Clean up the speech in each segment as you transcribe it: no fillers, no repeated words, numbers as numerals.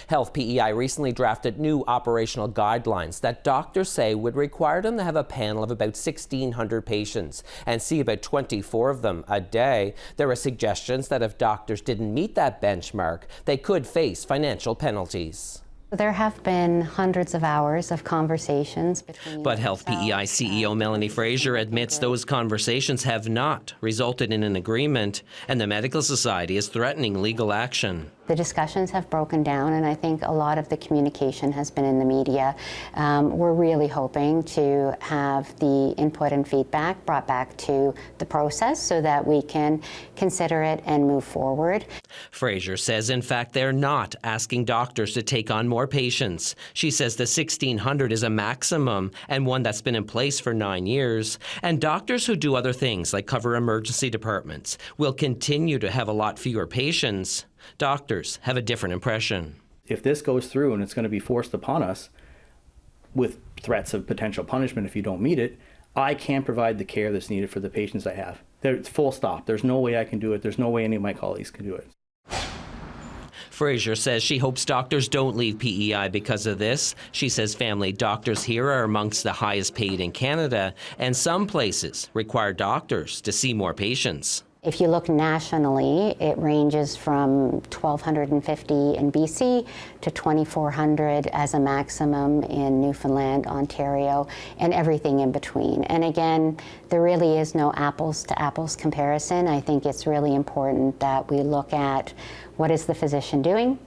Health P.E.I. recently drafted new operational guidelines that doctors say would require them to have a panel of about 1,600 patients and see about 24 of them a day. There are suggestions that if doctors didn't meet that benchmark, they could face financial penalties. There have been hundreds of hours of conversations between... But Health P.E.I. CEO Melanie Fraser admits those conversations have not resulted in an agreement, and the Medical Society is threatening legal action. The discussions have broken down, and I think a lot of the communication has been in the media. We're really hoping to have the input and feedback brought back to the process so that we can consider it and move forward. Fraser says, in fact, they're not asking doctors to take on more patients. She says the 1,600 is a maximum and one that's been in place for 9 years. And doctors who do other things, like cover emergency departments, will continue to have a lot fewer patients. Doctors have a different impression. If this goes through and it's going to be forced upon us with threats of potential punishment if you don't meet it, I can't provide the care that's needed for the patients I have. It's full stop. There's no way I can do it. There's no way any of my colleagues can do it. Fraser says she hopes doctors don't leave P.E.I. because of this. She says family doctors here are amongst the highest paid in Canada, and some places require doctors to see more patients. If you look nationally, it ranges from 1,250 in BC to 2,400 as a maximum in Newfoundland, Ontario, and everything in between. And again, there really is no apples to apples comparison. I think it's really important that we look at what is the physician doing,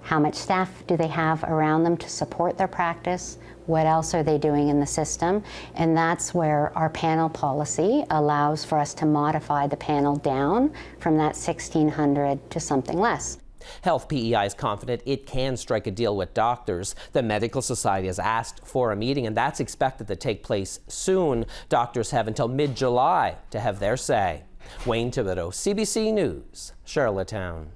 how much staff do they have around them to support their practice, what else are they doing in the system, and that's where our panel policy allows for us to modify the panel down from that 1,600 to something less. Health P.E.I. is confident it can strike a deal with doctors. The Medical Society has asked for a meeting, and that's expected to take place soon. Doctors have until mid-July to have their say. Wayne Thibodeau, CBC News, Charlottetown.